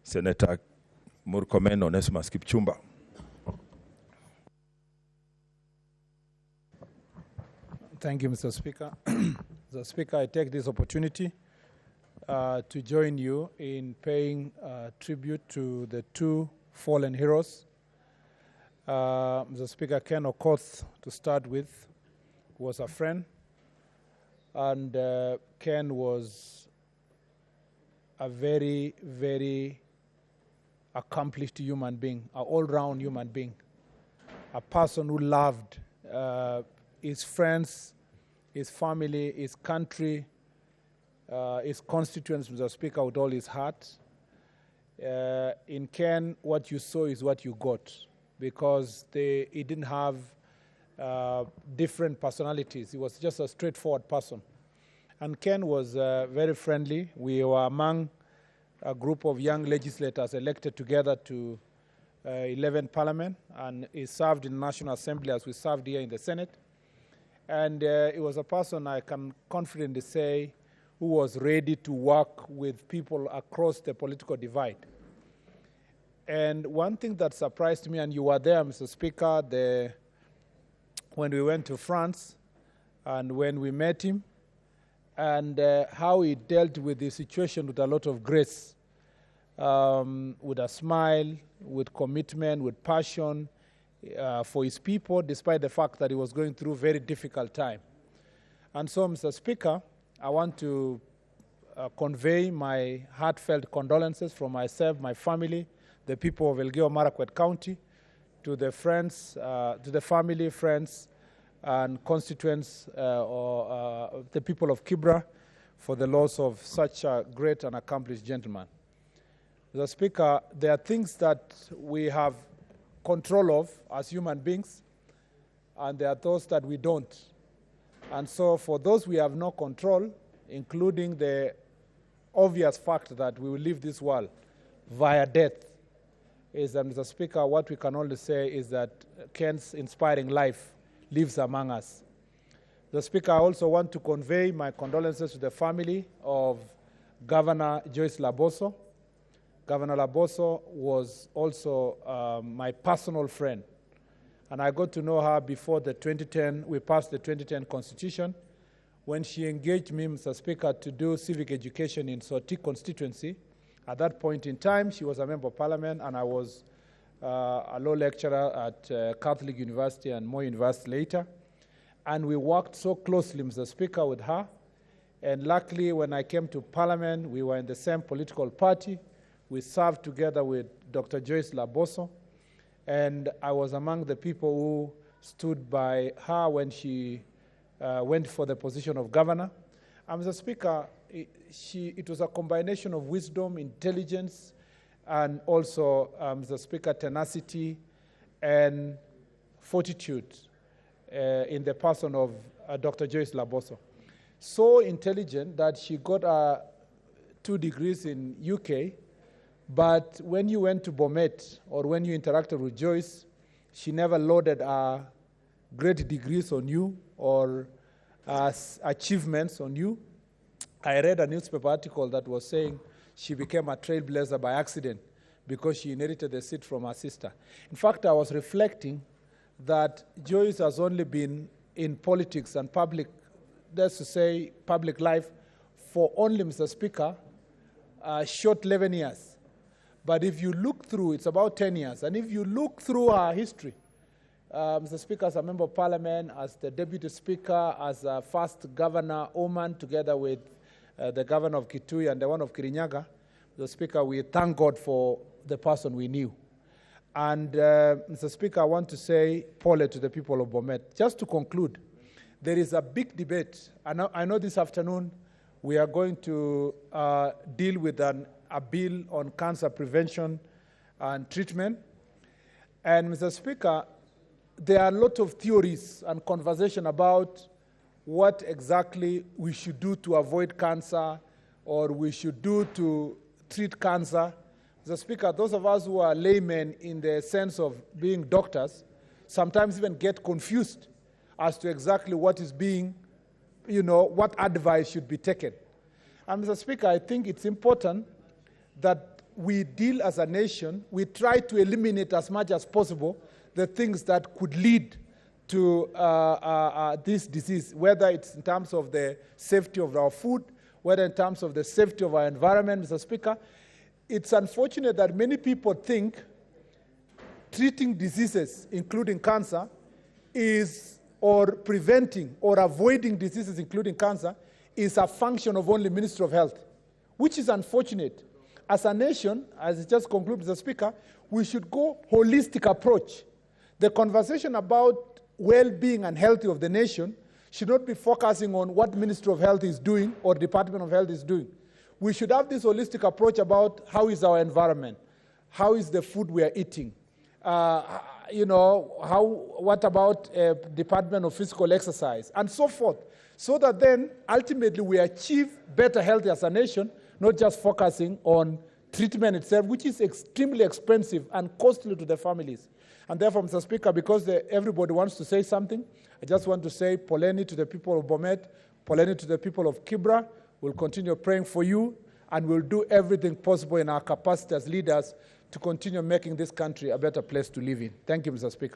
Senator Murkomen Onesimus Kipchumba. Thank you, Mr. Speaker. Mr. Speaker, I take this opportunity to join you in paying tribute to the two fallen heroes. Mr. Speaker, Ken Okoth, to start with, was a friend, and Ken was a very, very accomplished human being, an all-round human being, a person who loved his friends, his family, his country, his constituents, Mr. Speaker, with all his heart. In Ken, what you saw is what you got, because he didn't have different personalities. He was just a straightforward person. And Ken was very friendly. We were among a group of young legislators elected together to 11th Parliament, and he served in the National Assembly as we served here in the Senate. And he was a person I can confidently say who was ready to work with people across the political divide. And one thing that surprised me, and you were there, Mr. Speaker, when we went to France and when we met him, and how he dealt with the situation with a lot of grace, with a smile, with commitment, with passion for his people, despite the fact that he was going through a very difficult time. And so, Mr. Speaker, I want to convey my heartfelt condolences from myself, my family, the people of Elgeyo Marakwet County, to the friends, to the family, friends, and constituents, or the people of Kibra, for the loss of such a great and accomplished gentleman. Mr. Speaker, there are things that we have control of as human beings, and there are those that we don't. And so for those we have no control, including the obvious fact that we will leave this world via death, is that, Mr. Speaker, what we can only say is that Ken's inspiring life lives among us. Mr. Speaker, I also want to convey my condolences to the family of Governor Joyce Laboso. Governor Laboso was also my personal friend, and I got to know her before we passed the 2010 Constitution, when she engaged me, Mr. Speaker, to do civic education in Sotik constituency. At that point in time, she was a member of Parliament, and I was a law lecturer at Catholic University and Moi University later. And we worked so closely, Mr. Speaker, with her. And luckily, when I came to Parliament, we were in the same political party. We served together with Dr. Joyce Laboso. And I was among the people who stood by her when she went for the position of governor. And Mr. Speaker, it was a combination of wisdom, intelligence, and also, Mr. Speaker, tenacity and fortitude in the person of Dr. Joyce Laboso. So intelligent that she got 2 degrees in UK, but when you went to Bomet or when you interacted with Joyce, she never loaded great degrees on you or achievements on you. I read a newspaper article that was saying she became a trailblazer by accident because she inherited the seat from her sister. In fact, I was reflecting that Joyce has only been in politics and public, that's to say, public life for only, Mr. Speaker, a short 11 years. But if you look through, it's about 10 years. And if you look through her history, Mr. Speaker, as a member of Parliament, as the Deputy Speaker, as a first Governor Oman, together with the Governor of Kitui and the one of Kirinyaga, Mr. Speaker, we thank God for the person we knew. And Mr. Speaker, I want to say pole to the people of Bomet. Just to conclude, there is a big debate. I know this afternoon we are going to deal with a bill on cancer prevention and treatment. And Mr. Speaker, there are a lot of theories and conversation about what exactly we should do to avoid cancer or we should do to treat cancer. Mr. Speaker, those of us who are laymen in the sense of being doctors sometimes even get confused as to exactly what is being, what advice should be taken. And Mr. Speaker, I think it's important that we deal as a nation, we try to eliminate as much as possible the things that could lead to this disease, whether it's in terms of the safety of our food, whether in terms of the safety of our environment, Mr. Speaker. It's unfortunate that many people think treating diseases, including cancer, or preventing or avoiding diseases, including cancer, is a function of only Ministry of Health, which is unfortunate. As a nation, as it just concluded, Mr. Speaker, we should go holistic approach. The conversation about well-being and health of the nation should not be focusing on what Ministry of Health is doing or Department of Health is doing. We should have this holistic approach about how is our environment, how is the food we are eating, what about Department of Physical Exercise, and so forth, so that then ultimately we achieve better health as a nation, not just focusing on treatment itself, which is extremely expensive and costly to the families. And therefore, Mr. Speaker, because everybody wants to say something, I just want to say poleni to the people of Bomet, poleni to the people of Kibra. We'll continue praying for you, and we'll do everything possible in our capacity as leaders to continue making this country a better place to live in. Thank you, Mr. Speaker.